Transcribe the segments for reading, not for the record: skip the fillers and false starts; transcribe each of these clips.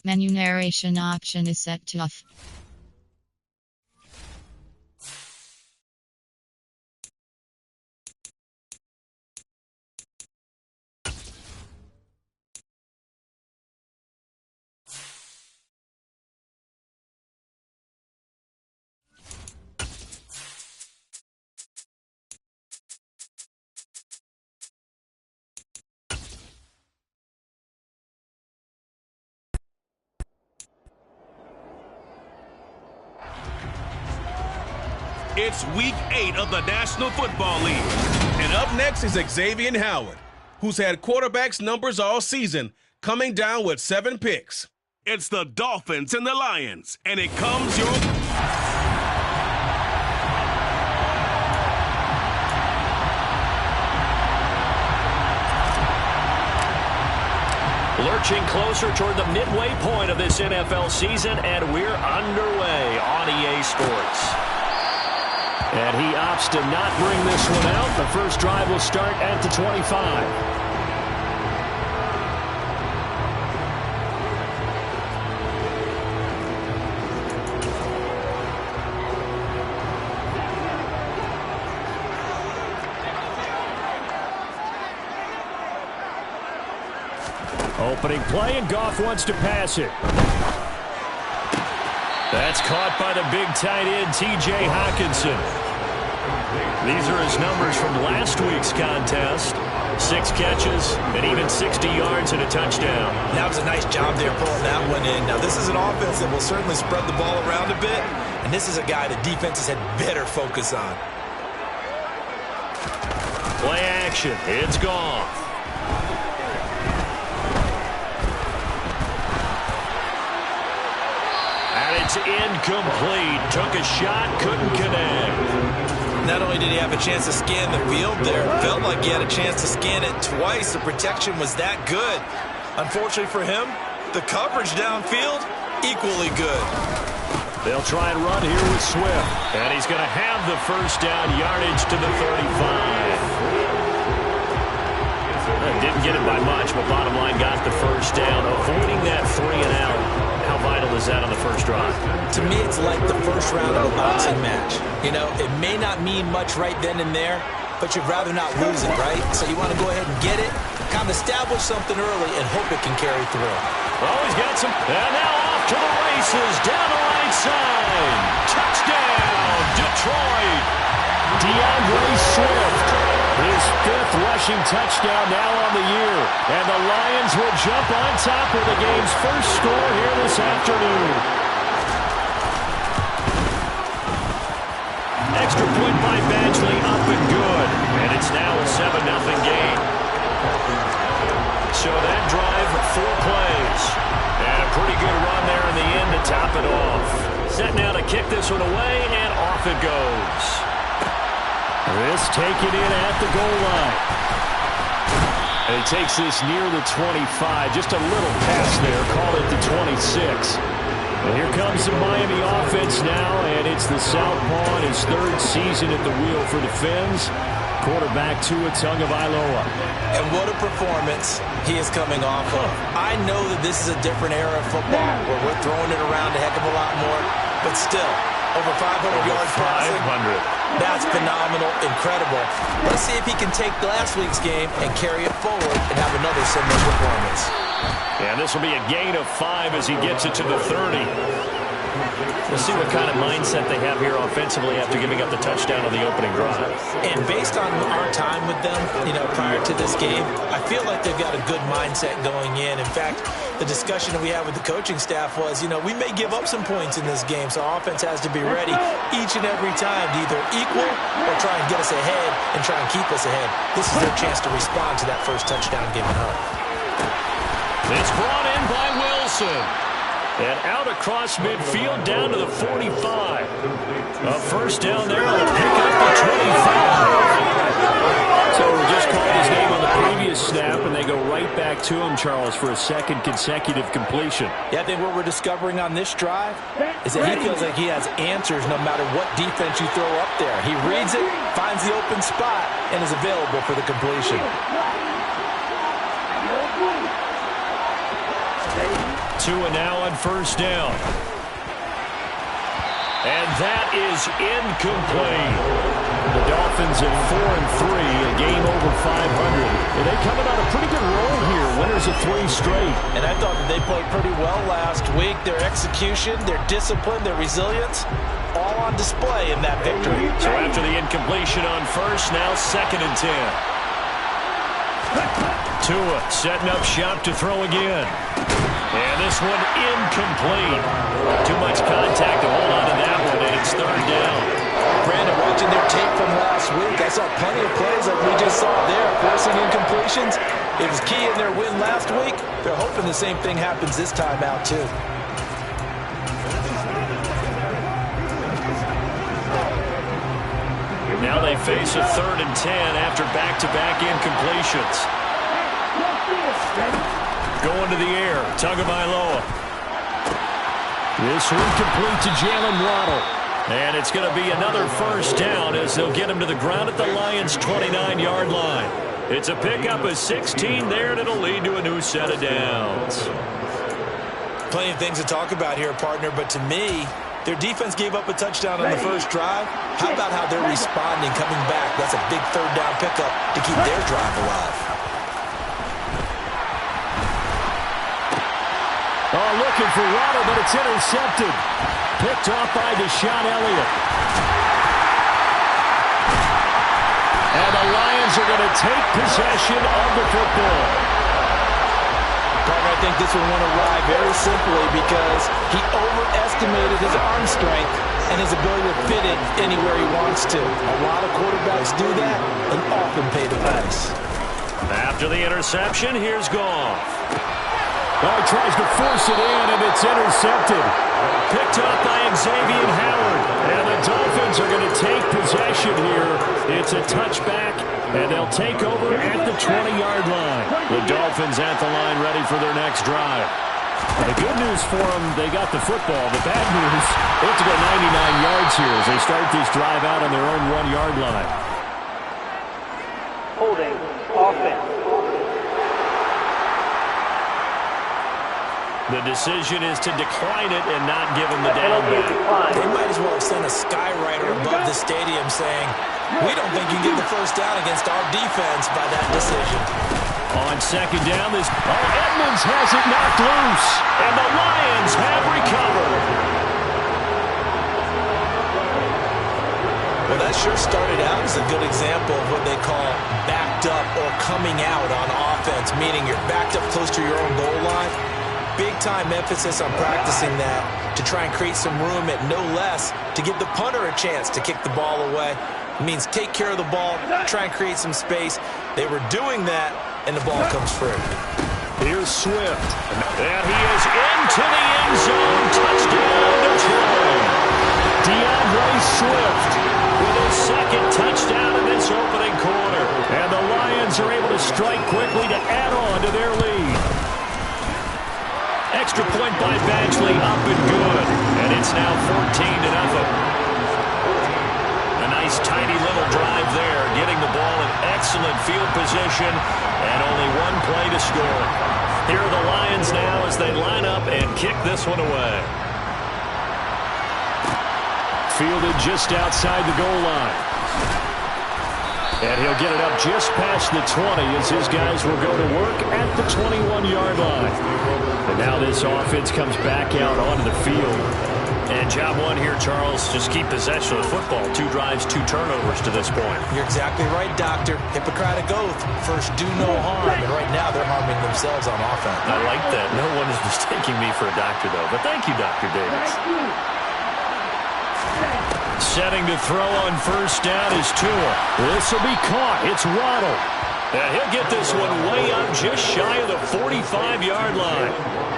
Menu narration option is set to off. It's week 8 of the National Football League. And up next is Xavier Howard, who's had quarterbacks numbers all season, coming down with 7 picks. It's the Dolphins and the Lions, and it comes your... Lurching closer toward the midway point of this NFL season, and we're underway on EA Sports. And he opts to not bring this one out. The first drive will start at the 25. Opening play, and Goff wants to pass it. That's caught by the big tight end, T.J. Hockenson. These are his numbers from last week's contest. 6 catches and even 60 yards and a touchdown. That was a nice job there pulling that one in. Now, this is an offense that will certainly spread the ball around a bit, and this is a guy that defenses had better focus on. Play action. It's gone. It's incomplete. Took a shot, couldn't connect. Not only did he have a chance to scan the field there, felt like he had a chance to scan it twice. The protection was that good. Unfortunately for him, the coverage downfield, equally good. They'll try and run here with Swift. And he's going to have the first down yardage to the 35. Didn't get it by much, but bottom line got the first down. Avoiding that 3 and out. How vital is that on the first drive? To me, it's like the first round of a boxing match. You know, it may not mean much right then and there, but you'd rather not lose it, right? So you want to go ahead and get it, kind of establish something early, and hope it can carry through. Oh, he's got some. And now off to the races, down the right side. Touchdown, Detroit. DeAndre Swift. His 5th rushing touchdown now on the year. And the Lions will jump on top of the game's first score here this afternoon. Extra point by Badgley, up and good. And it's now a 7-0 game. So that drive, 4 plays. And a pretty good run there in the end to top it off. Set now to kick this one away, and off it goes. This taken in at the goal line. And he takes this near the 25. Just a little pass there. Call it the 26. And here comes the Miami offense now, and it's the Southpaw in his 3rd season at the wheel for the Fins. Quarterback Tua Tagovailoa. And what a performance he is coming off of. I know that this is a different era of football where we're throwing it around a heck of a lot more, but still, over 500 yards passing. 500. That's phenomenal, incredible. Let's see if he can take last week's game and carry it forward and have another similar performance. And this will be a gain of 5 as he gets it to the 30. We'll see what kind of mindset they have here offensively after giving up the touchdown on the opening drive. And based on our time with them, you know, prior to this game, I feel like they've got a good mindset going in. In fact, the discussion that we had with the coaching staff was, you know, we may give up some points in this game, so our offense has to be ready each and every time to either equal or try and get us ahead and try and keep us ahead. This is their chance to respond to that first touchdown given up. It's brought in by Wilson. And out across midfield down to the 45. A first down there on the pick up the 25. So we just called his name on the previous snap, and they go right back to him, Charles, for a 2nd consecutive completion. Yeah, I think what we're discovering on this drive is that he feels like he has answers no matter what defense you throw up there. He reads it, finds the open spot, and is available for the completion. Tua now on first down. And that is incomplete. The Dolphins at 4-3, a game over 500. And they coming on a pretty good roll here, winners of 3 straight. And I thought that they played pretty well last week. Their execution, their discipline, their resilience, all on display in that victory. So after the incompletion on first, now 2nd and 10. Tua setting up shop to throw again. And this one incomplete. Too much contact to hold on to that one, and it's 3rd down. Brandon, watching their tape from last week, I saw plenty of plays like we just saw there, forcing incompletions. It was key in their win last week. They're hoping the same thing happens this time out, too. Now they face a 3rd and 10 after back-to-back incompletions. Going to the air, Tagovailoa. This one complete to Jalen Waddle. And it's going to be another first down as they'll get him to the ground at the Lions' 29-yard line. It's a pickup of 16 there, and it'll lead to a new set of downs. Plenty of things to talk about here, partner, but to me, their defense gave up a touchdown on the first drive. How about how they're responding, coming back? That's a big 3rd down pickup to keep their drive alive. Oh, looking for Waddle, but it's intercepted. Picked off by Deshaun Elliott. And the Lions are going to take possession of the football. Partner, I think this one went awry very simply because he overestimated his arm strength and his ability to fit it anywhere he wants to. A lot of quarterbacks do that and often pay the price. After the interception, here's Goff. Oh, tries to force it in, and it's intercepted. Picked up by Xavier Howard. And the Dolphins are going to take possession here. It's a touchback, and they'll take over at the 20-yard line. The Dolphins at the line ready for their next drive. The good news for them, they got the football. The bad news, they have to go 99 yards here as they start this drive out on their own 1-yard line. Holding offense. The decision is to decline it and not give him the down back. They might as well have sent a skywriter above the stadium saying, we don't think you can get the first down against our defense by that decision. On 2nd down, Edmonds has it knocked loose, and the Lions have recovered. Well, that sure started out as a good example of what they call backed up or coming out on offense, meaning you're backed up close to your own goal line. Big-time emphasis on practicing that to try and create some room at no less to give the punter a chance to kick the ball away. It means take care of the ball, try and create some space. They were doing that, and the ball comes free. Here's Swift. And he is into the end zone. Touchdown, Detroit. DeAndre Swift with his 2nd touchdown in this opening quarter. And the Lions are able to strike quickly to add on to their lead. Extra point by Badgley, up and good. And it's now 14-0. A nice, tidy little drive there, getting the ball in excellent field position, and only 1 play to score. Here are the Lions now as they line up and kick this one away. Fielded just outside the goal line. And he'll get it up just past the 20 as his guys will go to work at the 21-yard line. And now this offense comes back out onto the field. And job one here, Charles, just keep possession of the football. 2 drives, 2 turnovers to this point. You're exactly right, Doctor. Hippocratic oath. First, do no harm. And right now, they're harming themselves on offense. I like that. No one is mistaking me for a doctor, though. But thank you, Dr. Davis. Setting to throw on first down is Tua. This will be caught. It's Waddle. And he'll get this one way up just shy of the 45-yard line.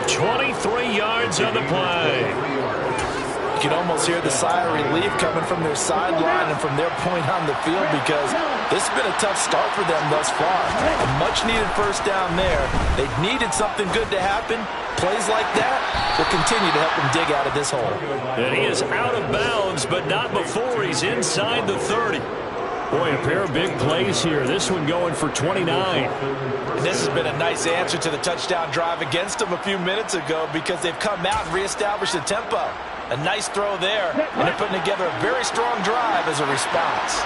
23 yards on the play. You can almost hear the sigh of relief coming from their sideline and from their point on the field because this has been a tough start for them thus far. A much-needed first down there. They needed something good to happen. Plays like that will continue to help them dig out of this hole. And he is out of bounds, but not before he's inside the 30. Boy, a pair of big plays here. This one going for 29. And this has been a nice answer to the touchdown drive against them a few minutes ago because they've come out and reestablished the tempo. A nice throw there, and they're putting together a very strong drive as a response.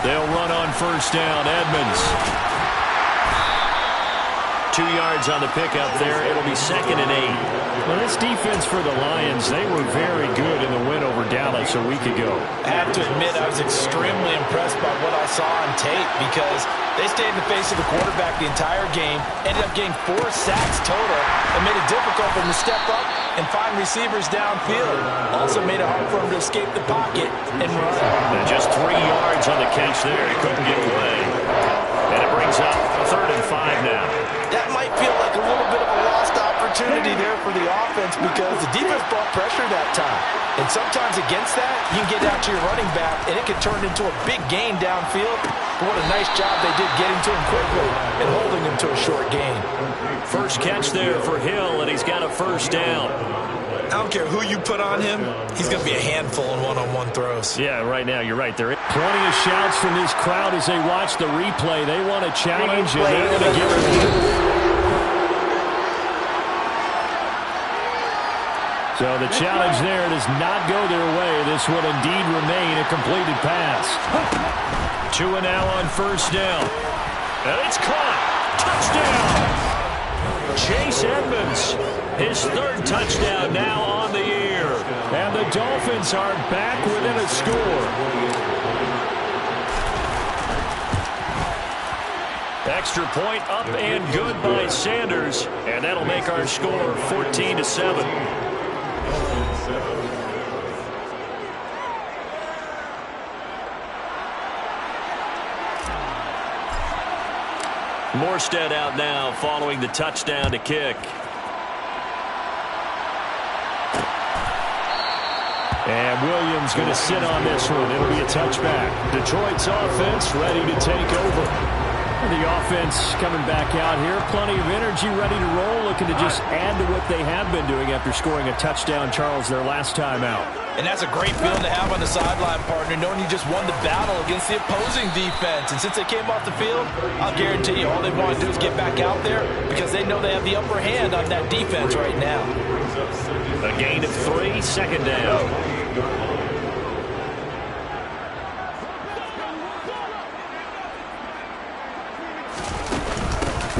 They'll run on first down. Edmonds. 2 yards on the pickup there. It'll be 2nd and 8. Well, this defense for the Lions, they were very good in the win over Dallas a week ago. I have to admit, I was extremely impressed by what I saw on tape because they stayed in the face of the quarterback the entire game, ended up getting 4 sacks total, and made it difficult for them to step up and find receivers downfield. Also made it hard for them to escape the pocket and run. And just 3 yards on the catch there. He couldn't get away. And it brings up 3rd and 5 now. That might feel like a little bit of a lost opportunity there for the offense because the defense brought pressure that time. And sometimes against that, you can get out to your running back, and it can turn into a big gain downfield. But what a nice job they did getting to him quickly and holding him to a short gain. First catch there for Hill, and he's got a first down. I don't care who you put on him, he's going to be a handful in one-on-one throws. Yeah, right now, you're right. There. Plenty of shouts from this crowd as they watch the replay. They want a challenge, and they're going to give it. So the challenge there does not go their way. This will indeed remain a completed pass. 2 and now on first down. And it's caught. Touchdown. Chase Edmonds. His 3rd touchdown now on the year. And the Dolphins are back within a score. Extra point up and good by Sanders. And that'll make our score 14-7. Morstead out now following the touchdown to kick. And Williams going to sit on this one. It'll be a touchback. Detroit's offense ready to take over. The offense coming back out here. Plenty of energy, ready to roll, looking to just add to what they have been doing after scoring a touchdown, Charles, their last time out. And that's a great feeling to have on the sideline, partner, knowing you just won the battle against the opposing defense. And since they came off the field, I'll guarantee you all they want to do is get back out there because they know they have the upper hand on that defense right now. A gain of 3, 2nd down.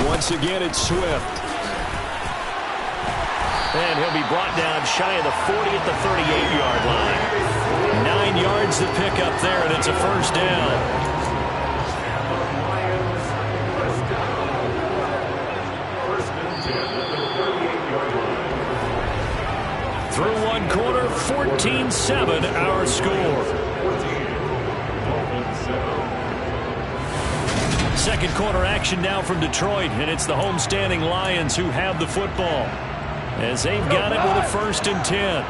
Once again, it's Swift. And he'll be brought down shy of the 40 at the 38-yard line. 9 yards to pick up there, and it's a first down. Through one quarter, 14-7 our score. Second quarter action now from Detroit, and it's the homestanding Lions who have the football as they've got it with a 1st and 10.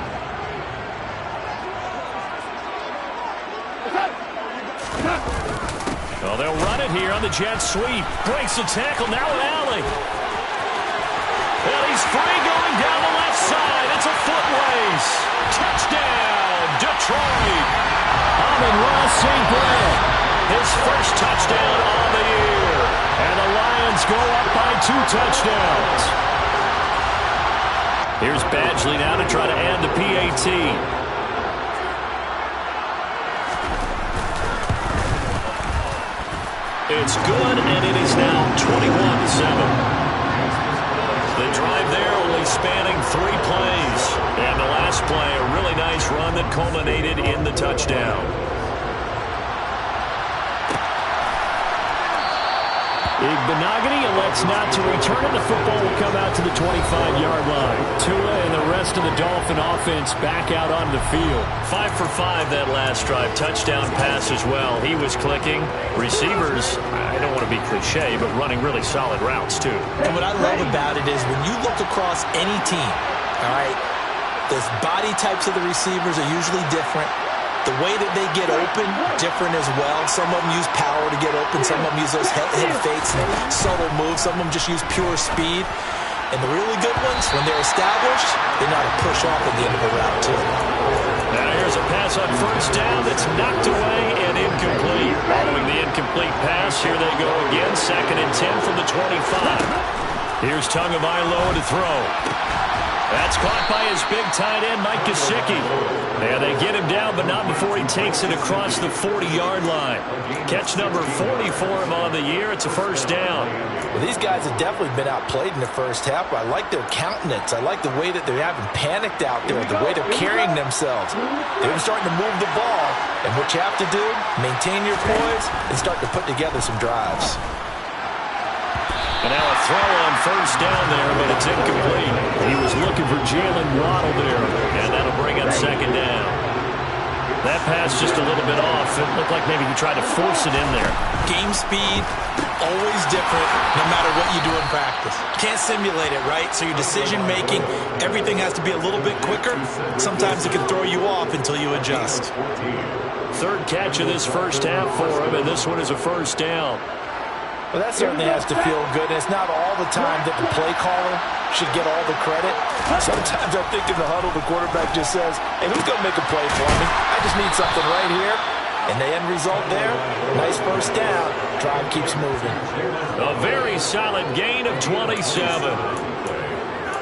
Well, they'll run it here on the jet sweep. Breaks the tackle, now an alley. And he's free going down the left side. It's a foot race. Touchdown, Detroit. Amon-Ra St. Brown. His first touchdown on the year. And the Lions go up by 2 touchdowns. Here's Badgley now to try to add the PAT. It's good, and it is now 21-7. The drive there only spanning 3 plays. And the last play, a really nice run that culminated in the touchdown. Igbinoghene elects not to return it. The football will come out to the 25-yard line. Tua and the rest of the Dolphin offense back out on the field. 5 for 5 that last drive. Touchdown pass as well. He was clicking. Receivers, I don't want to be cliche, but running really solid routes too. And what I love about it is when you look across any team, all right, the body types of the receivers are usually different. The way that they get open, different as well. Some of them use power to get open. Some of them use those head fakes and subtle moves. Some of them just use pure speed. And the really good ones, when they're established, they know how to push off at the end of a route, too. Now here's a pass on first down that's knocked away and incomplete. Following the incomplete pass, here they go again. 2nd and 10 from the 25. Here's Tagovailoa to throw. That's caught by his big tight end, Mike Gesicki. And they get him down, but not before he takes it across the 40-yard line. Catch number 40 for him on the year. It's a first down. Well, these guys have definitely been outplayed in the first half. I like their countenance. I like the way that they haven't panicked out there, the way they're carrying themselves. They're starting to move the ball. And what you have to do, maintain your poise and start to put together some drives. And now a throw on first down there, but it's incomplete. He was looking for Jalen Waddle there. And that'll bring up 2nd down. That pass just a little bit off. It looked like maybe he tried to force it in there. Game speed, always different, no matter what you do in practice. Can't simulate it, right? So your decision-making, everything has to be a little bit quicker. Sometimes it can throw you off until you adjust. 3rd catch of this first half for him, and this one is a first down. Well, that certainly has to feel good. And it's not all the time that the play caller should get all the credit. Sometimes I think in the huddle, the quarterback just says, hey, who's going to make a play for me? I just need something right here. And the end result there, nice first down. Drive keeps moving. A very solid gain of 27.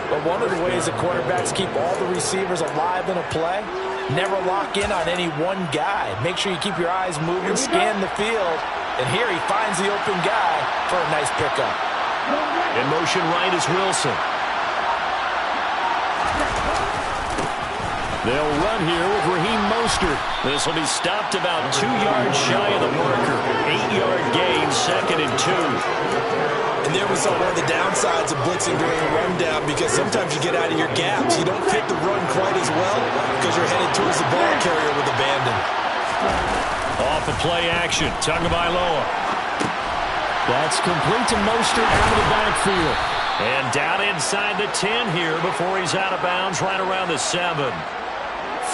But one of the ways the quarterbacks keep all the receivers alive in a play, never lock in on any one guy. Make sure you keep your eyes moving, scan the field. And here he finds the open guy for a nice pickup. In motion right is Wilson. They'll run here with Raheem Mostert. This will be stopped about 2 yards shy of the marker. 8-yard gain, 2nd and 2. And there we saw one of the downsides of blitzing during a rundown, because sometimes you get out of your gaps. You don't fit the run quite as well because you're headed towards the ball carrier with abandon. Off of play action, Tagovailoa. That's complete to Mostert out of the backfield. And down inside the 10 here before he's out of bounds right around the 7.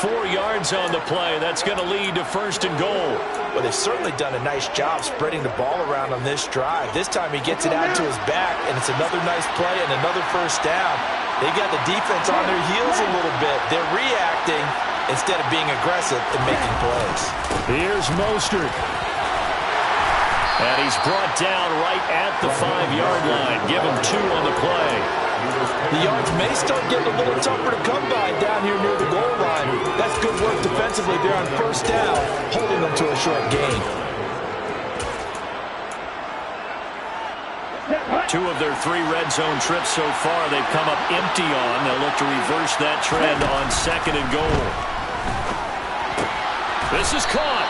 4 yards on the play. That's going to lead to 1st and goal. Well, they've certainly done a nice job spreading the ball around on this drive. This time he gets it out to his back, and it's another nice play and another first down. They've got the defense on their heels a little bit. They're reacting instead of being aggressive and making plays. Here's Mostert. And he's brought down right at the 5-yard line. Give him 2 on the play. The yards may start getting a little tougher to come by down here near the goal line. That's good work defensively there on first down, holding them to a short gain. 2 of their 3 red zone trips so far they've come up empty on. They'll look to reverse that trend on 2nd and goal. This is caught.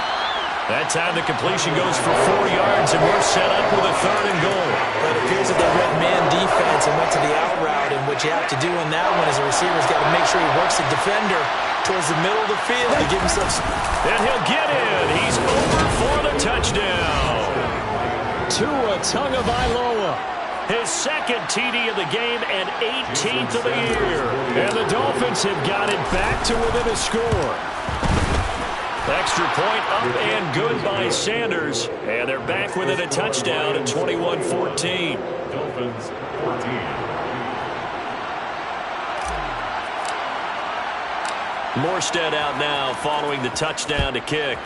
That time the completion goes for 4 yards, and we're set up with a 3rd and goal. But it appears that they read man defense and went to the out route, and what you have to do in that one is the receiver's got to make sure he works the defender towards the middle of the field to give himself. And he'll get in. He's over for the touchdown. Tua Tagovailoa. His 2nd TD of the game and 18th of the year. And the Dolphins have got it back to within a score. Extra point up and good by Sanders. And they're back within a touchdown at 21-14. Dolphins 14. Morstead out now following the touchdown to kick.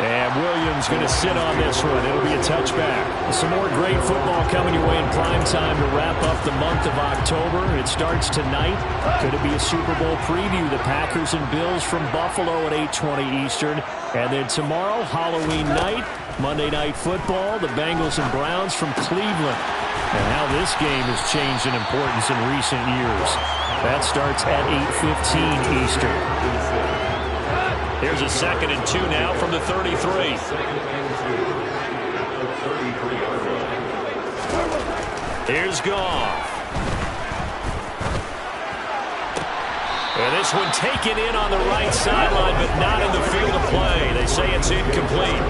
And Williams going to sit on this one. It'll be a touchback. Some more great football coming your way in prime time to wrap up the month of October. It starts tonight. Could it be a Super Bowl preview? The Packers and Bills from Buffalo at 8:20 Eastern. And then tomorrow, Halloween night, Monday Night Football, the Bengals and Browns from Cleveland. And how this game has changed in importance in recent years. That starts at 8:15 Eastern. Here's a 2nd and 2 now from the 33. Here's Goff. And this one taken in on the right sideline, but not in the field of play. They say it's incomplete.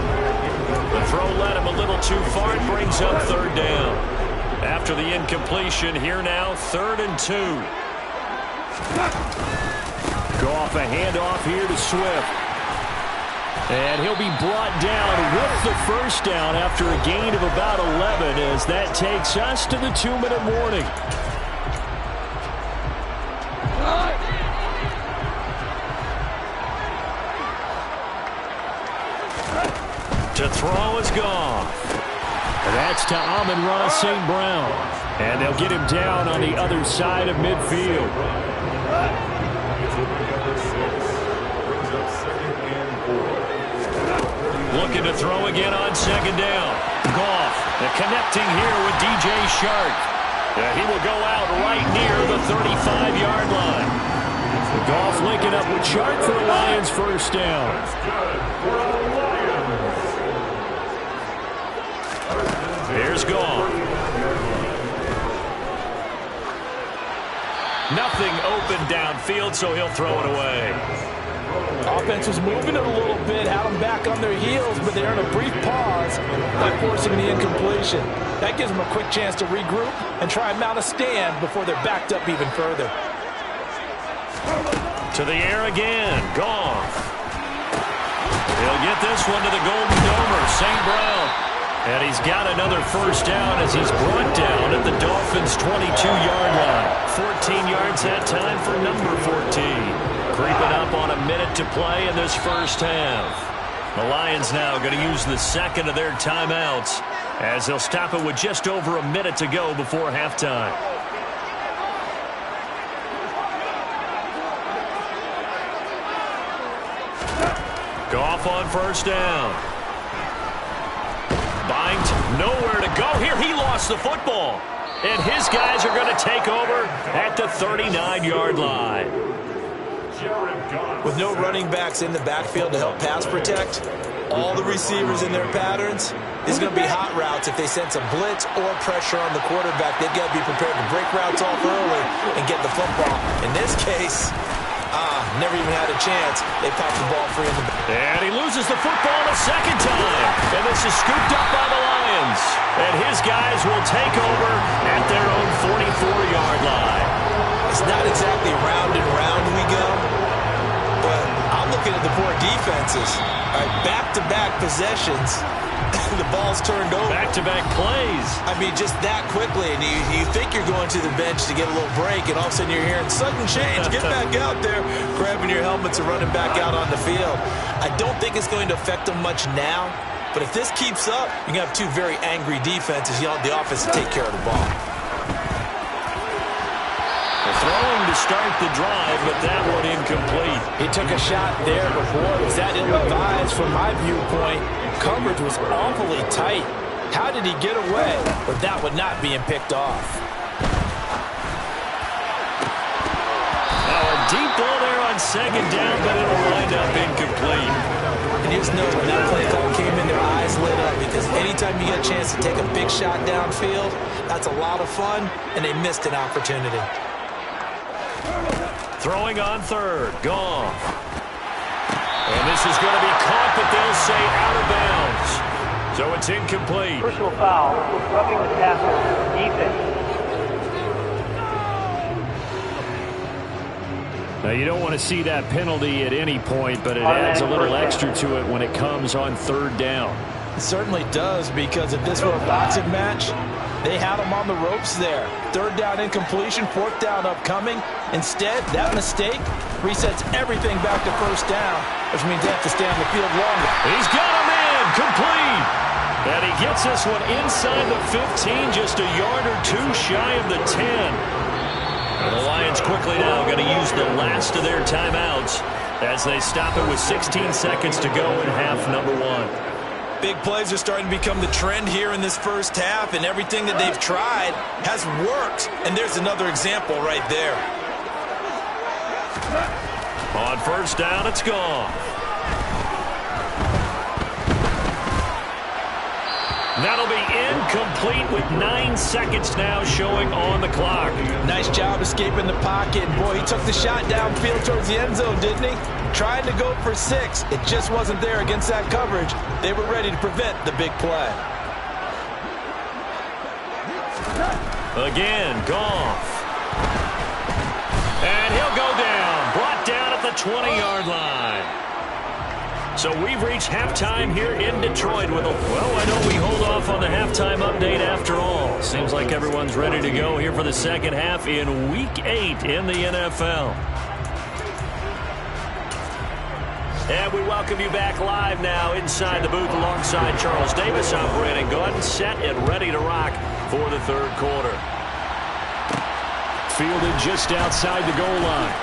The throw led him a little too far. It brings up 3rd down. After the incompletion, here now, 3rd and 2. Goff, a handoff here to Swift. And he'll be brought down with the first down after a gain of about 11 as that takes us to the 2-minute warning. It's Goff. That's to Amon-Ra St. Brown. And they'll get him down on the other side of midfield. Looking to throw again on second down. Goff connecting here with DJ Chark. He will go out right near the 35-yard line. Goff linking up with Chark for the Lions first down. Here's Goff. Nothing open downfield, so he'll throw it away. Offense was moving it a little bit, had them back on their heels, but they earned a brief pause by forcing the incompletion. That gives them a quick chance to regroup and try and mount a stand before they're backed up even further. To the air again. Goff. He'll get this one to the Golden Domer, St. Brown. And he's got another first down as he's brought down at the Dolphins' 22-yard line. 14 yards that time for number 14. Creeping up on a minute to play in this first half. The Lions now going to use the second of their timeouts as they'll stop it with just over a minute to go before halftime. Goff on first down. Bind nowhere to go here. He lost the football. And his guys are going to take over at the 39-yard line. With no running backs in the backfield to help pass protect, all the receivers in their patterns, it's going to be hot routes. If they sense a blitz or pressure on the quarterback, they've got to be prepared to break routes off early and get the football. In this case, never even had a chance. They popped the ball free in the back. And he loses the football a second time. And this is scooped up by the Lions. And his guys will take over at their own 44-yard line. It's not exactly round and round we go, but I'm looking at the poor defenses. All right, back-to-back possessions. The ball's turned over. Back-to-back plays. I mean, just that quickly. And you think you're going to the bench to get a little break, and all of a sudden you're hearing sudden change. Get back out there, grabbing your helmets and running back out on the field. I don't think it's going to affect them much now, but if this keeps up, you're going to have two very angry defenses. You want the offense to take care of the ball. Throwing to start the drive, but that one incomplete. He took a shot there, but boy, was that ill-advised from my viewpoint. Coverage was awfully tight. How did he get away without one not being picked off? Now a deep ball there on second down, but it'll wind up incomplete. And you just know when that play call came in, their eyes lit up, because anytime you get a chance to take a big shot downfield, that's a lot of fun, and they missed an opportunity. Throwing on third. Goff. And this is going to be caught, but they'll say out of bounds. So it's incomplete. Personal foul, roughing the passer, defense. Now, you don't want to see that penalty at any point, but it adds a little extra to it when it comes on third down. It certainly does, because if this were a boxing match, they had them on the ropes there. Third down incompletion, fourth down upcoming. Instead, that mistake resets everything back to first down, which means they have to stay on the field longer. He's got him in, complete. And he gets this one inside the 15, just a yard or two shy of the 10. And the Lions quickly now going to use the last of their timeouts as they stop it with 16 seconds to go in half number one. Big plays are starting to become the trend here in this first half, and everything that they've tried has worked. And there's another example right there. On first down, it's gone. That'll be incomplete with 9 seconds now showing on the clock. Nice job escaping the pocket. Boy, he took the shot downfield towards the end zone, didn't he? Trying to go for 6. It just wasn't there against that coverage. They were ready to prevent the big play. Again, Goff. And he'll go down. Brought down at the 20-yard line. So we've reached halftime here in Detroit with a... Well, why don't we hold off on the halftime update after all? Seems like everyone's ready to go here for the second half in Week 8 in the NFL. And we welcome you back live now inside the booth alongside Charles Davis. I'm Brandon Gaudin, set and ready to rock for the third quarter. Fielded just outside the goal line.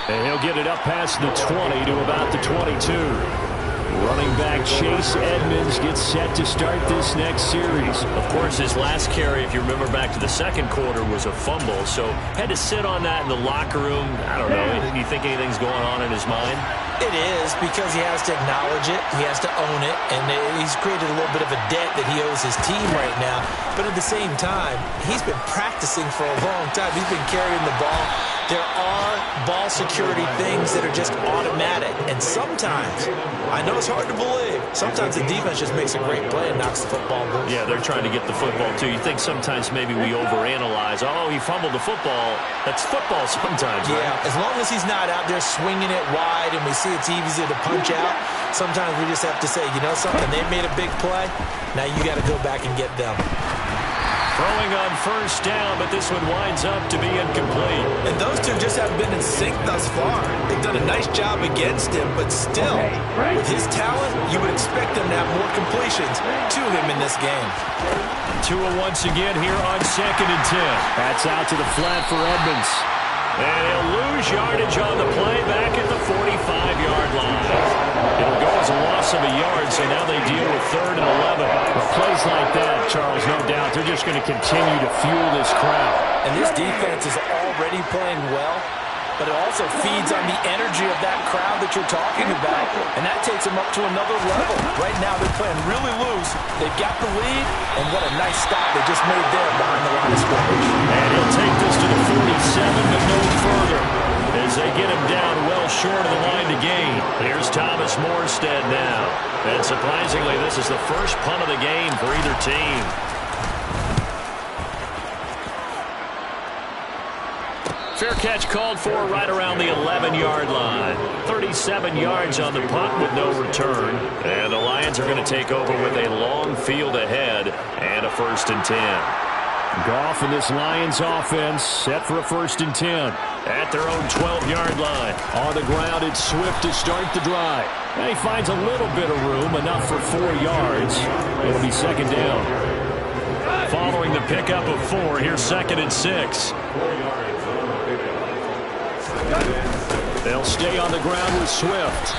And he'll get it up past the 20 to about the 22. Running back Chase Edmonds gets set to start this next series. Of course, his last carry, if you remember back to the second quarter, was a fumble. So had to sit on that in the locker room. I don't know. Do you think anything's going on in his mind? It is, because he has to acknowledge it. He has to own it. And he's created a little bit of a debt that he owes his team right now. But at the same time, he's been practicing for a long time. He's been carrying the ball. There are ball security things that are just automatic. And sometimes, I know it's hard to believe, sometimes the defense just makes a great play and knocks the football loose. Yeah, they're trying to get the football, too. You think sometimes maybe we overanalyze. Oh, he fumbled the football. That's football sometimes, right? Yeah, as long as he's not out there swinging it wide and we see it's easy to punch out, sometimes we just have to say, you know something, they made a big play. Now you got to go back and get them. Throwing on first down, but this one winds up to be incomplete. And those two just haven't been in sync thus far. They've done a nice job against him, but still, with his talent, you would expect them to have more completions to him in this game. Tua once again here on 2nd and 10. That's out to the flat for Edmonds. And he'll lose yardage on the play back at the 45-yard line. It'll go as a loss of a yard, so now they deal with 3rd and 11. Well, plays like that, Charles, no doubt, they're just going to continue to fuel this crowd. And this defense is already playing well, but it also feeds on the energy of that crowd that you're talking about, and that takes them up to another level. Right now, they're playing really loose. They've got the lead, and what a nice stop they just made there behind the line of scrimmage. And he'll take this to the 47, but no further, as they get him down well short of the line to gain. Here's Thomas Morstead now. And surprisingly, this is the first punt of the game for either team. Fair catch called for right around the 11-yard line. 37 yards on the punt with no return. And the Lions are going to take over with a long field ahead and a 1st and 10. Goff and this Lions offense set for a 1st and 10. At their own 12-yard line. On the ground, it's Swift to start the drive. And he finds a little bit of room, enough for 4 yards. It'll be 2nd down. Following the pickup of 4, here's 2nd and 6. They'll stay on the ground with Swift.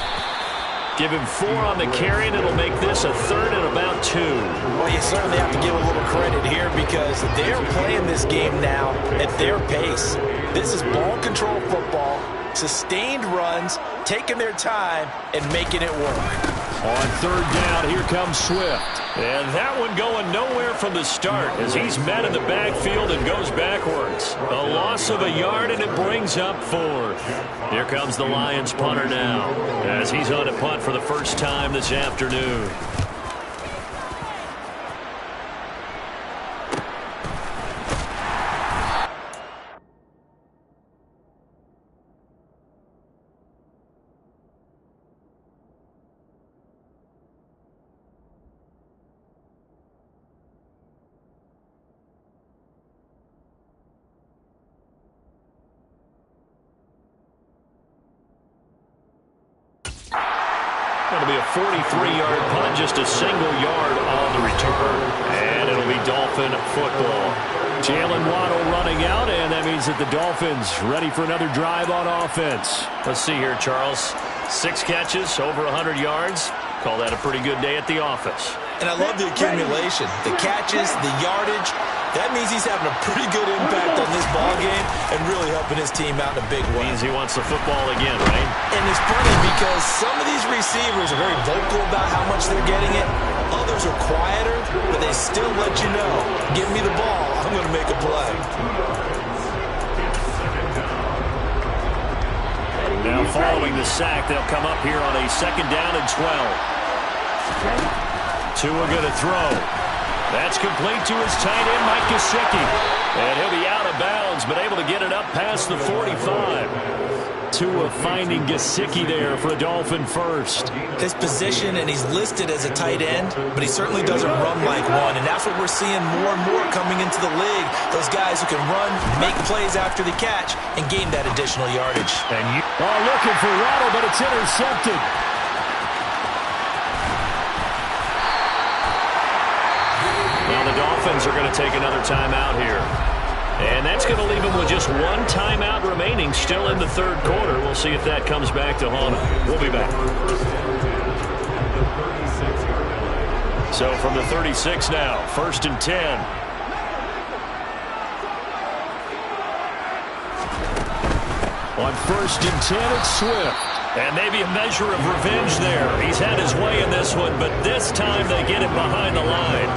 Give him 4 on the carry, and it'll make this a 3rd and about 2. Well, you certainly have to give a little credit here because they're playing this game now at their pace. This is ball control football, sustained runs, taking their time, and making it work. On 3rd down, here comes Swift. And that one going nowhere from the start as he's met in the backfield and goes backwards. A loss of a yard, and it brings up 4th. Here comes the Lions punter now as he's on a punt for the first time this afternoon. It'll be a 43-yard punt, just a single yard on the return. And it'll be Dolphin football. Jalen Waddle running out, and that means that the Dolphins ready for another drive on offense. Let's see here, Charles. 6 catches, over 100 yards. Call that a pretty good day at the office. And I love the accumulation, the catches, the yardage. That means he's having a pretty good impact on this ball game and really helping his team out in a big way. Means he wants the football again, right? And it's funny because some of these receivers are very vocal about how much they're getting it. Others are quieter, but they still let you know, give me the ball, I'm going to make a play. Now following the sack, they'll come up here on a 2nd down and 12. Tua going to throw. That's complete to his tight end, Mike Gesicki. And he'll be out of bounds, but able to get it up past the 45. Tua finding Gesicki there for a Dolphin first. His position, and he's listed as a tight end, but he certainly doesn't run like one, and that's what we're seeing more and more coming into the league. Those guys who can run, make plays after the catch, and gain that additional yardage. And you are looking for Waddle, but it's intercepted. Now the Dolphins are going to take another timeout here. And that's going to leave them with just one timeout remaining still in the third quarter. We'll see if that comes back to haunt them. We'll be back. So from the 36 now, 1st and 10. On 1st and 10, it's Swift. And maybe a measure of revenge there. He's had his way in this one, but this time they get it behind the line.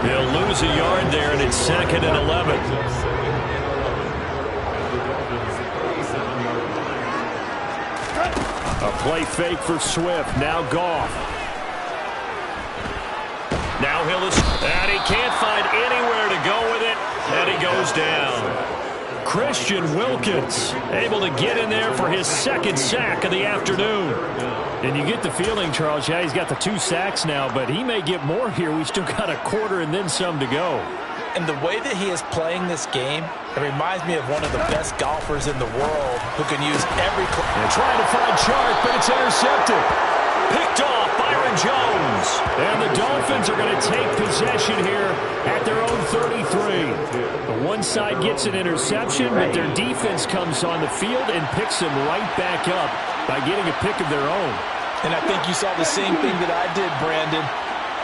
They'll lose a yard there, and it's 2nd and 11. A play fake for Swift. Now Goff. Now and he can't find anywhere to go with it, and he goes down. Christian Wilkins able to get in there for his 2nd sack of the afternoon. And you get the feeling, Charles, yeah, he's got the 2 sacks now, but he may get more here. We still got a quarter and then some to go. And the way that he is playing this game, it reminds me of one of the best golfers in the world who can use every... They're trying to find Chark, but it's intercepted. Picked off, Byron Jones. And the Dolphins are going to take possession here at their own 33. The one side gets an interception, but their defense comes on the field and picks them right back up by getting a pick of their own. And I think you saw the same thing that I did, Brandon.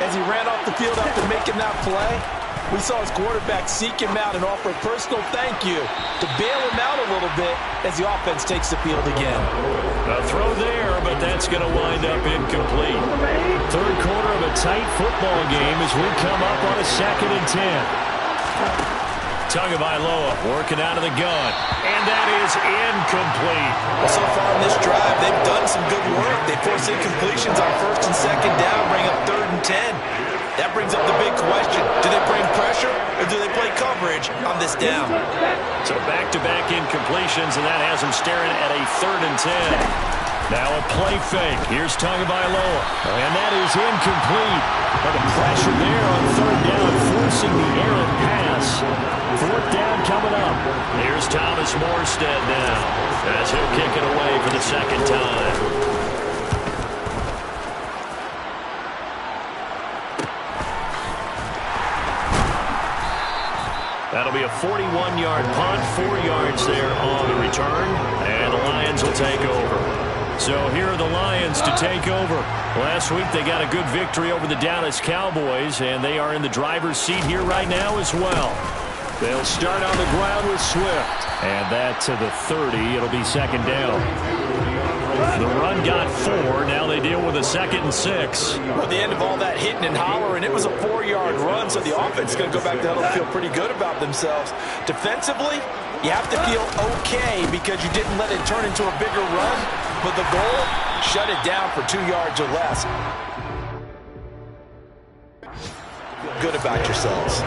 As he ran off the field after making that play, we saw his quarterback seek him out and offer a personal thank you to bail him out a little bit as the offense takes the field again. A throw there, but that's going to wind up incomplete. Third quarter of a tight football game as we come up on a 2nd and 10. Tagovailoa working out of the gun, and that is incomplete. Well, so far in this drive, they've done some good work. They force incompletions on 1st and 2nd down, bring up 3rd and 10. That brings up the big question. Do they bring pressure or do they play coverage on this down? So back-to-back incompletions, and that has them staring at a 3rd and 10. Now a play fake. Here's Tagovailoa. And that is incomplete. But the pressure there on 3rd down, forcing the errant pass. 4th down coming up. Here's Thomas Morstead now, as he'll kick it away for the 2nd time. That'll be a 41-yard punt, 4 yards there on the return, and the Lions will take over. So here are the Lions to take over. Last week they got a good victory over the Dallas Cowboys, and they are in the driver's seat here right now as well. They'll start on the ground with Swift. And that to the 30. It'll be 2nd down. The run got 4. Now they deal with a 2nd and 6. Well, at the end of all that hitting and hollering, it was a 4-yard run, so the offense is going to go back to huddle and feel pretty good about themselves. Defensively, you have to feel okay because you didn't let it turn into a bigger run, but the goal, shut it down for 2 yards or less. Good about yourselves.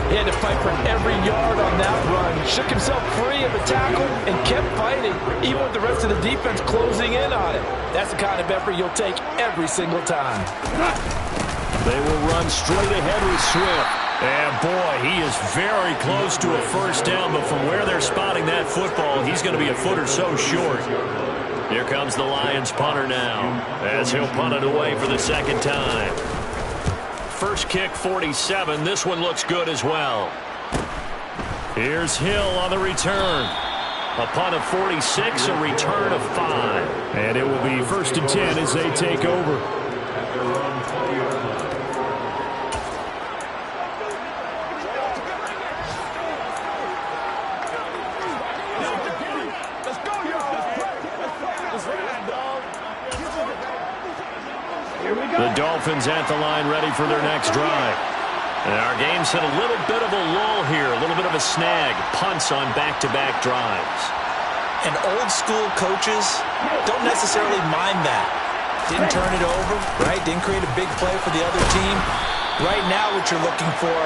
He had to fight for every yard on that run. Shook himself free of the tackle and kept fighting, even with the rest of the defense closing in on it. That's the kind of effort you'll take every single time. They will run straight ahead with Swift. And boy, he is very close to a 1st down, but from where they're spotting that football, he's going to be a foot or so short. Here comes the Lions punter now, as he'll punt it away for the 2nd time. First kick, 47. This one looks good as well. Here's Hill on the return. A punt of 46, a return of 5. And it will be 1st and 10 as they take over. The Dolphins at the line ready for their next drive. And our game's hit a little bit of a lull here, a little bit of a snag. Punts on back-to-back drives. And old-school coaches don't necessarily mind that. Didn't turn it over, right? Didn't create a big play for the other team. Right now what you're looking for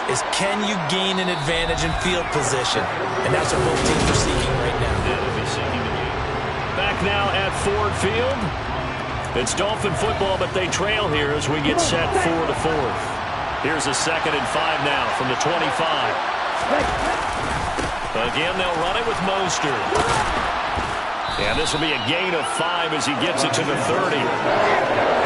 is can you gain an advantage in field position? And that's what both teams are seeking right now. They'll be seeking to gain. back now at Ford Field. It's Dolphin football, but they trail here as we get set for the fourth. Here's a 2nd and 5 now from the 25. Again, they'll run it with Mostert. And this will be a gain of 5 as he gets it to the 30.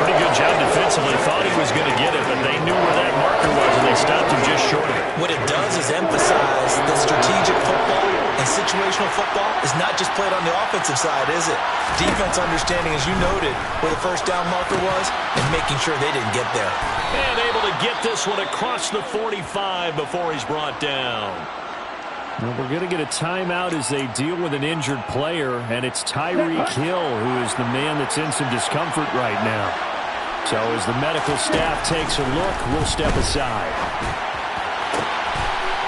Pretty good job defensively. Thought he was going to get it, but they knew where that marker was, and they stopped him just short of it. What it does is emphasize that strategic football and situational football is not just played on the offensive side, is it? Defense understanding, as you noted, where the first down marker was and making sure they didn't get there. And able to get this one across the 45 before he's brought down. Well, we're going to get a timeout as they deal with an injured player, and it's Tyreek Hill who is the man that's in some discomfort right now. So as the medical staff takes a look, we'll step aside.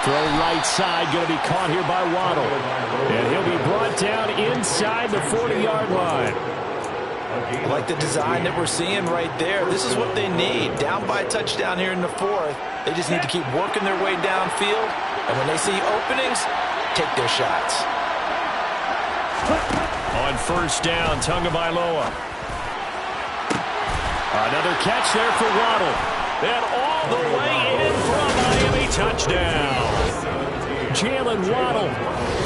Throw right side, going to be caught here by Waddle. And he'll be brought down inside the 40-yard line. I like the design that we're seeing right there. This is what they need. Down by a touchdown here in the fourth. They just need to keep working their way downfield. And when they see openings, take their shots. On first down, Tagovailoa. Another catch there for Waddle. And all the way in for a Miami touchdown. Jalen Waddle,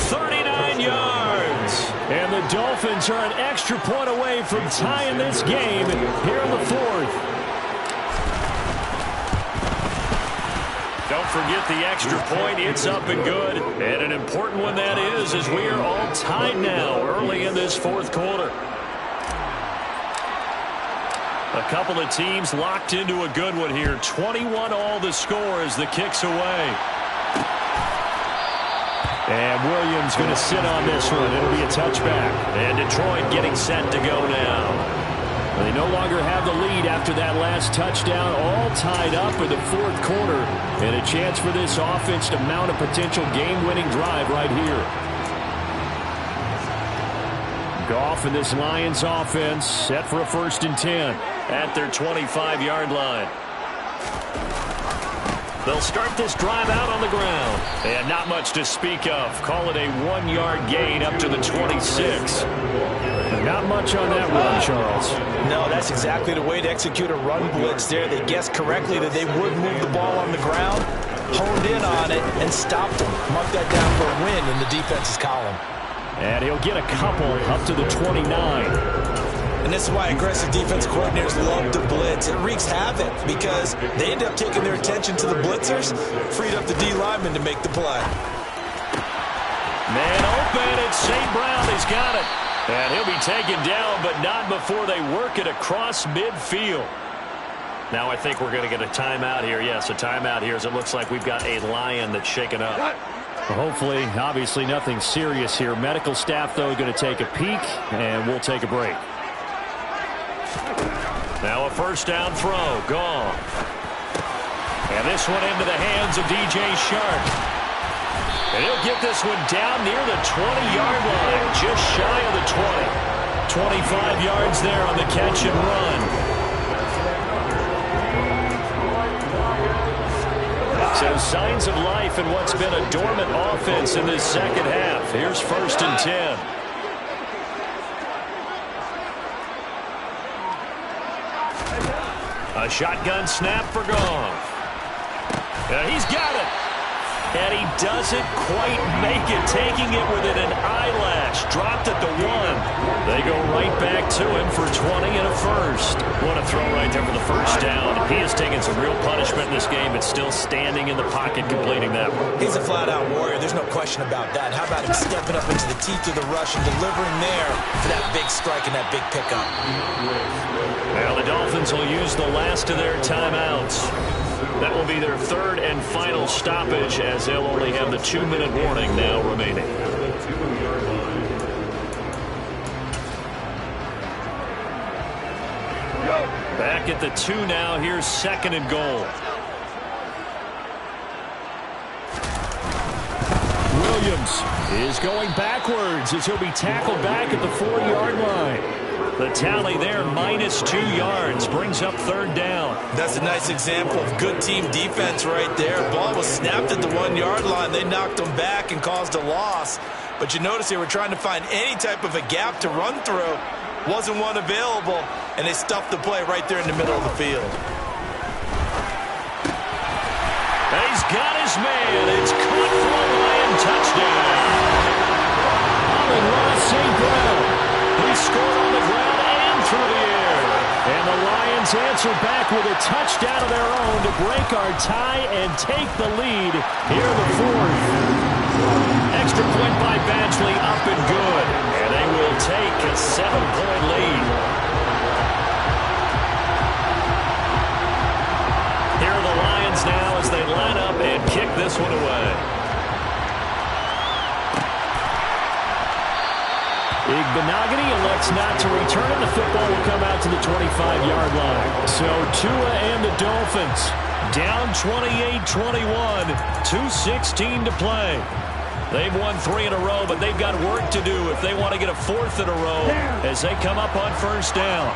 39 yards. And the Dolphins are an extra point away from tying this game here in the fourth. Don't forget the extra point. It's up and good. And an important one that is, as we are all tied now early in this fourth quarter. A couple of teams locked into a good one here. 21 all the score as the kick's away. And Williams going to sit on this one. It'll be a touchback. And Detroit getting set to go now. They no longer have the lead after that last touchdown, all tied up in the fourth quarter. And a chance for this offense to mount a potential game-winning drive right here. Goff and this Lions offense set for a 1st and 10. At their 25-yard line. They'll start this drive out on the ground. And not much to speak of. Call it a 1-yard gain up to the 26. Not much on that run, Charles. No, that's exactly the way to execute a run blitz there. They guessed correctly that they would move the ball on the ground, honed in on it, and stopped them. Mark that down for a win in the defense's column. And he'll get a couple up to the 29. And this is why aggressive defense coordinators love to blitz. It wreaks havoc because they end up taking their attention to the blitzers, freed up the D lineman to make the play. Man open, it's St. Brown. He's got it. And he'll be taken down, but not before they work it across midfield. Now I think we're going to get a timeout here. Yes, a timeout here as it looks like we've got a Lion that's shaken up. Well, hopefully, obviously nothing serious here. Medical staff, though, going to take a peek, and we'll take a break. Now a first down throw, gone. And this one into the hands of DJ Shark. And he'll get this one down near the 20-yard line, just shy of the 20. 25 yards there on the catch and run. So signs of life in what's been a dormant offense in this second half. Here's 1st and 10. A shotgun snap for Goff. And he's got it. And he doesn't quite make it, taking it within an eyelash. Dropped at the 1. They go right back to him for 20 and a first. What a throw right there for the first down. He has taken some real punishment in this game, but still standing in the pocket completing that one. He's a flat-out warrior. There's no question about that. How about him stepping up into the teeth of the rush and delivering there for that big strike and that big pickup? Well, the Dolphins will use the last of their timeouts. That will be their 3rd and final stoppage as they'll only have the 2-minute warning now remaining. Back at the 2 now. Here's 2nd and goal. Williams is going backwards as he'll be tackled back at the 4-yard line. The tally there, -2 yards, brings up 3rd down. That's a nice example of good team defense right there. Ball was snapped at the 1-yard line. They knocked them back and caused a loss. But you notice they were trying to find any type of a gap to run through. Wasn't one available, and they stuffed the play right there in the middle of the field. And he's got his man. It's caught for a Lion touchdown. Amon-Ra St. Brown. He scored on the ground and through the air. And the Lions answer back with a touchdown of their own to break our tie and take the lead here in the 4th. Extra point by Badgley, up and good. And they will take a 7-point lead. Here are the Lions now as they line up and kick this one away. Igbinoghene elects not to return it. The football will come out to the 25-yard line. So Tua and the Dolphins down 28-21, 2:16 to play. They've won 3 in a row, but they've got work to do if they want to get a 4th in a row as they come up on 1st down.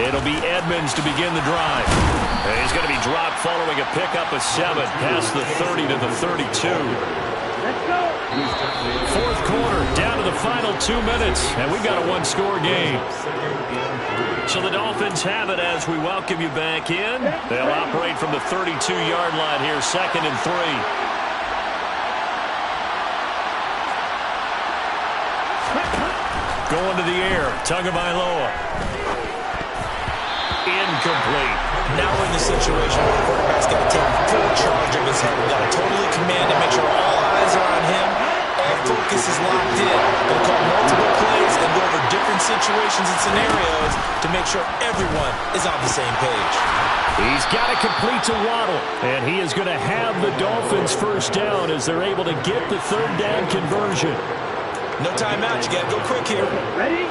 It'll be Edmonds to begin the drive. And he's going to be dropped following a pickup of 7 past the 30 to the 32. Let's go. 4th quarter, down to the final 2 minutes, and we've got a 1-score game. So the Dolphins have it as we welcome you back in. They'll operate from the 32-yard line here, 2nd and 3. Going to the air, Tagovailoa. Incomplete. Now we're in the situation where the quarterback's got to take full charge of his head. We've got to totally command and make sure all eyes are on him. All focus is locked in. Going to call multiple plays and go over different situations and scenarios to make sure everyone is on the same page. He's got it complete to Waddle, and he is going to have the Dolphins 1st down as they're able to get the 3rd down conversion. No timeout. You got to go quick here. Ready?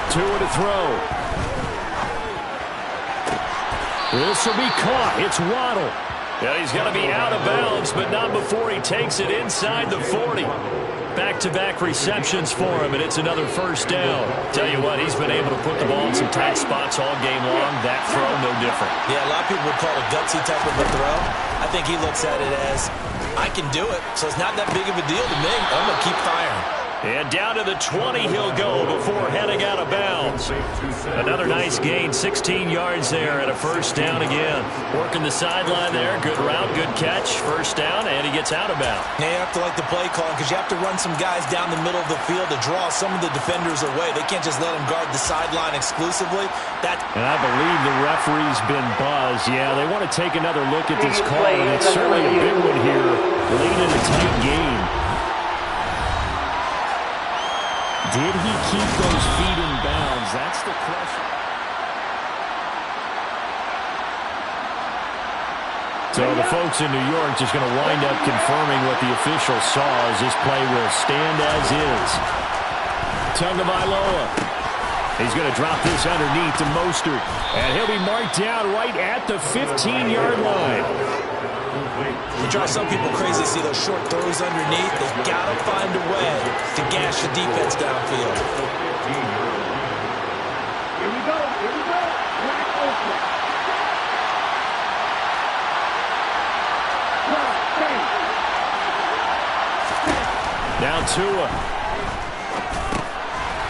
Tua to throw. This will be caught. It's Waddle. Yeah, he's going to be out of bounds, but not before he takes it inside the 40. Back-to-back receptions for him, and it's another 1st down. Tell you what, he's been able to put the ball in some tight spots all game long. That throw, no different. Yeah, a lot of people would call it a gutsy type of a throw. I think he looks at it as, I can do it, so it's not that big of a deal to me. I'm going to keep firing. And down to the 20 he'll go before heading out of bounds. Another nice gain, 16 yards there and a 1st down again. Working the sideline there, good route, good catch, 1st down, and he gets out of bounds. Now you have to like the play calling because you have to run some guys down the middle of the field to draw some of the defenders away. They can't just let them guard the sideline exclusively. And I believe the referee's been buzzed. Yeah, they want to take another look at this call, and it's certainly a big one here, late in a tight game. Did he keep those feet in bounds? That's the question. So the folks in New York just going to wind up confirming what the official saw as this play will stand as is. Tagovailoa. He's going to drop this underneath to Mostert. And he'll be marked down right at the 15-yard line. It drives some people crazy to see those short throws underneath. They've got to find a way to gash the defense downfield. Here we go. Here we go. Wide open. Now Tua.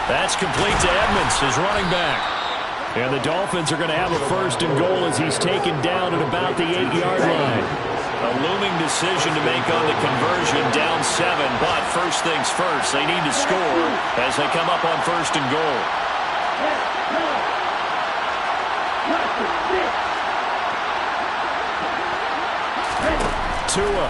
That's complete to Edmonds, his running back. And the Dolphins are going to have a 1st and goal as he's taken down at about the 8-yard line. A looming decision to make on the conversion, down 7. But first things first, they need to score as they come up on 1st and goal. Tua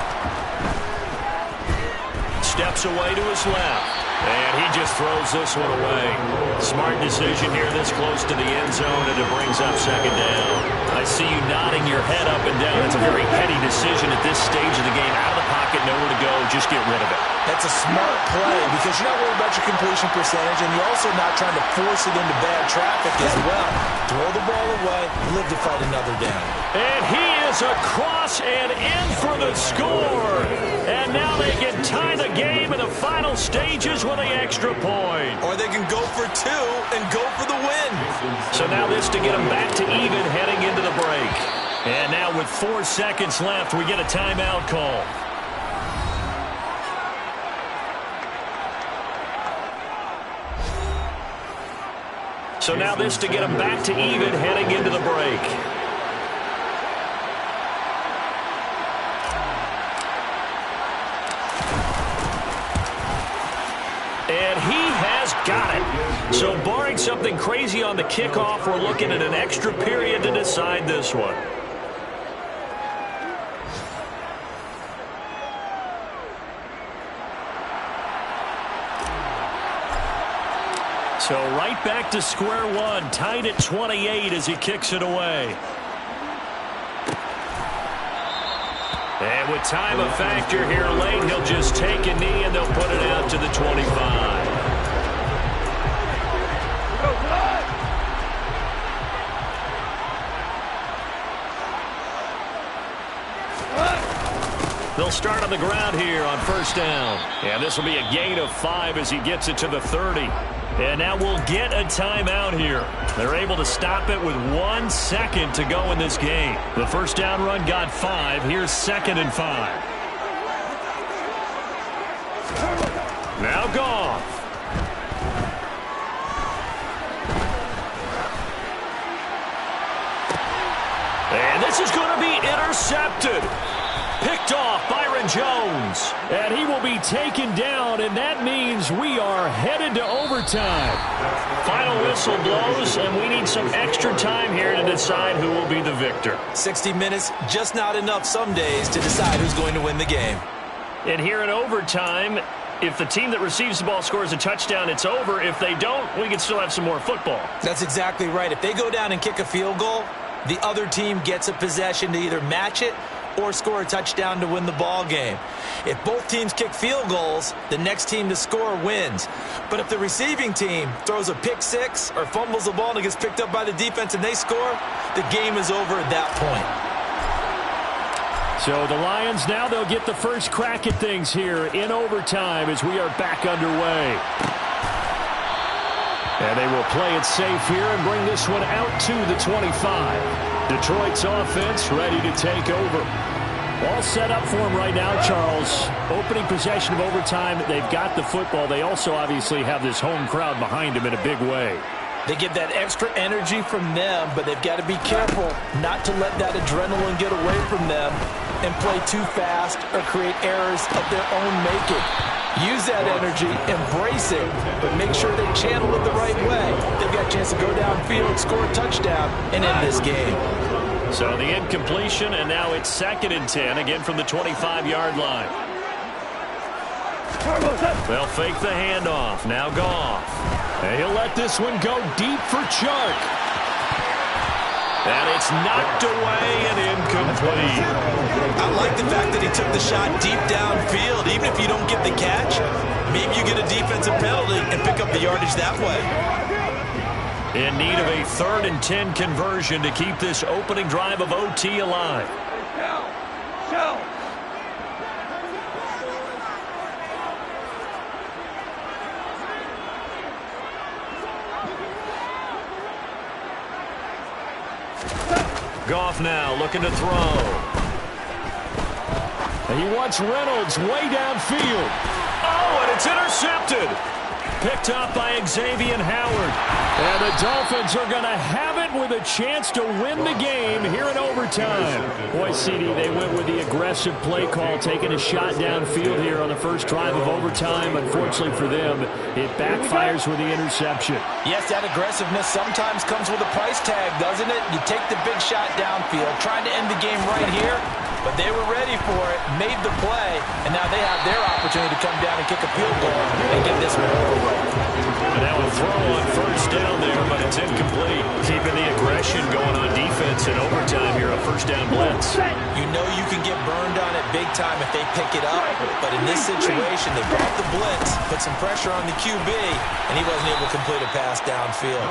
steps away to his left. And he just throws this one away. Smart decision here this close to the end zone, and it brings up 2nd down. I see you nodding your head up and down. It's a very heady decision at this stage of the game. Out of the pocket, nowhere to go. Just get rid of it. That's a smart play because you're not worried about your completion percentage, and you're also not trying to force it into bad traffic as well. Throw the ball away, live to fight another down. And he is across and in for the score. And now they can tie the game in the final stages with the extra point. Or they can go for two and go for the win. So now this to get them back to even heading into the break. And now with 4 seconds left, we get a timeout call. So now this to get them back to even heading into the break. And he has got it. So barring something crazy on the kickoff, we're looking at an extra period to decide this one. So right back to square one, tied at 28 as he kicks it away. And with time a factor here late, he'll just take a knee and they'll put it out to the 25. They'll start on the ground here on first down. And this will be a gain of 5 as he gets it to the 30. And now we'll get a timeout here. They're able to stop it with 1 second to go in this game. The first down run got 5. Here's 2nd and 5. Now Goff. And this is going to be intercepted. Picked off Byron Jones. And he will be taken down, and that means we are headed to overtime. Final whistle blows, and we need some extra time here to decide who will be the victor. 60 minutes, just not enough some days to decide who's going to win the game. And here in overtime, if the team that receives the ball scores a touchdown, it's over. If they don't, we can still have some more football. That's exactly right. If they go down and kick a field goal, the other team gets a possession to either match it or score a touchdown to win the ball game. If both teams kick field goals, the next team to score wins. But if the receiving team throws a pick six or fumbles the ball and it gets picked up by the defense and they score, the game is over at that point. So the Lions now, they'll get the first crack at things here in overtime as we are back underway. And they will play it safe here and bring this one out to the 25. Detroit's offense ready to take over. All set up for him right now, Charles. Opening possession of overtime. They've got the football. They also obviously have this home crowd behind them in a big way. They get that extra energy from them, but they've got to be careful not to let that adrenaline get away from them and play too fast or create errors of their own making. Use that energy, embrace it, but make sure they channel it the right way. They've got a chance to go downfield, score a touchdown, and end this game. So the incompletion, and now it's 2nd and 10, again from the 25-yard line. They'll fake the handoff. Now Goff. And he'll let this one go deep for Chark. And it's knocked away and incomplete. I like the fact that he took the shot deep downfield. Even if you don't get the catch, maybe you get a defensive penalty and pick up the yardage that way. In need of a 3rd and 10 conversion to keep this opening drive of OT alive. Goff now looking to throw. And he wants Reynolds way downfield. Oh, and it's intercepted. Picked up by Xavier Howard. And the Dolphins are going to have it with a chance to win the game here in overtime. Boy, CD, they went with the aggressive play call, taking a shot downfield here on the first drive of overtime. Unfortunately for them, it backfires with the interception. Yes, that aggressiveness sometimes comes with a price tag, doesn't it? You take the big shot downfield, trying to end the game right here, but they were ready for it, made the play, and now they have their opportunity to come down and kick a field goal and get this one over. And now a throw on first down there, but it's incomplete. Keeping the aggression going on defense in overtime. down blitz. You know you can get burned on it big time if they pick it up, but in this situation, they brought the blitz, put some pressure on the QB, and he wasn't able to complete a pass downfield.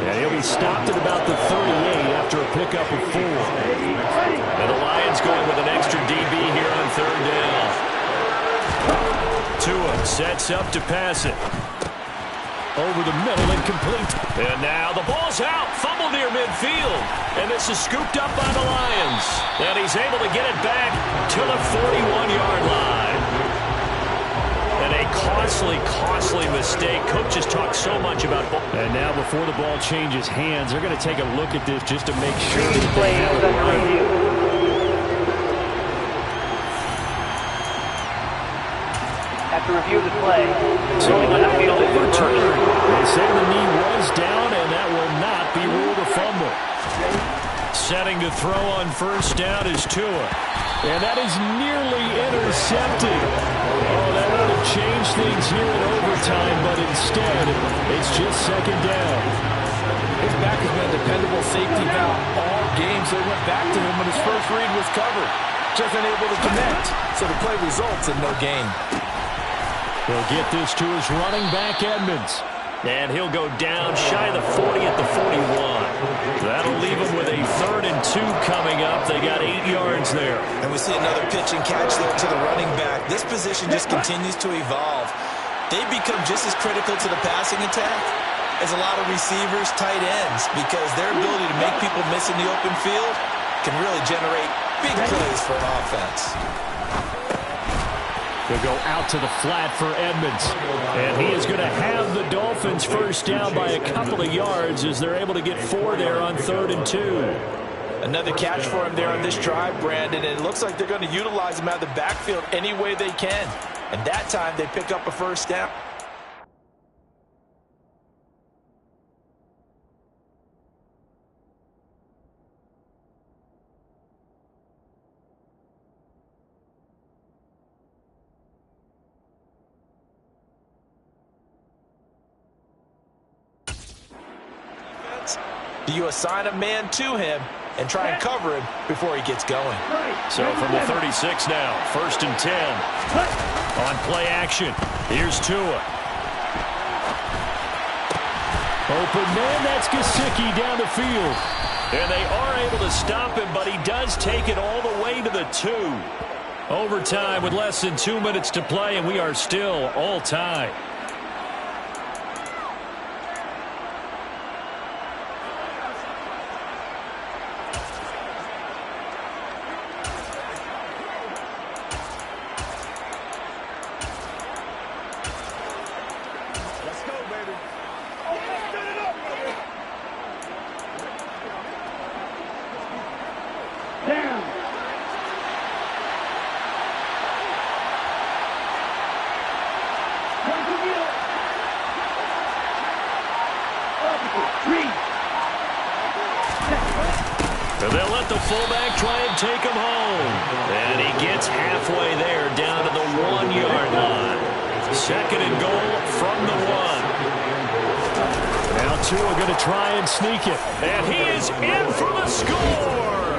And he'll be stopped at about the 38 after a pickup of 4. And the Lions going with an extra DB here on third down. Tua sets up to pass it. Over the middle and complete. And now the ball's out. Fumble near midfield. And this is scooped up by the Lions. And he's able to get it back to the 41-yard line. And a costly mistake. Coaches talk so much about ball. And now before the ball changes hands, they're going to take a look at this just to make sure that they Play have is it under right. review. After review of the play, rolling on the field is reversed. They say the knee was down, and that will not be ruled a fumble. Setting to throw on first down is Tua. And that is nearly intercepted. Oh, that would have changed things here in overtime, but instead, it's just second down. His back has been a dependable safety valve all game, so he went back to him when his first read was covered. Just unable to connect, so the play results in no gain. He'll get this to his running back, Edmonds. And he'll go down shy of the 40 at the 41. That'll leave him with a 3rd and 2 coming up. They got 8 yards there. And we see another pitch and catch there to the running back. This position just continues to evolve. They become just as critical to the passing attack as a lot of receivers, tight ends, because their ability to make people miss in the open field can really generate big plays for an offense. They'll go out to the flat for Edmonds. And he is going to have the Dolphins first down by a couple of yards as they're able to get 4 there on 3rd and 2. Another catch for him there on this drive, Brandon, and it looks like they're going to utilize him out of the backfield any way they can. And that time they pick up a first down. Do you assign a man to him and try and cover him before he gets going? So from the 36 now, 1st and 10. On play action, here's Tua. Open man, that's Gesicki down the field. And they are able to stop him, but he does take it all the way to the 2. Overtime with less than 2 minutes to play, and we are still all tied. Down. And they'll let the fullback try and take him home. And he gets halfway there down to the 1-yard line. 2nd and goal from the 1. Now Tua going to try and sneak it. And he is in for the score.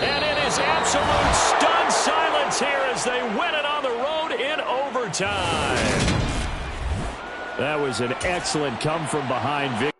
And it is absolute stunned silence here as they win it on the road in overtime. That was an excellent come-from-behind victory.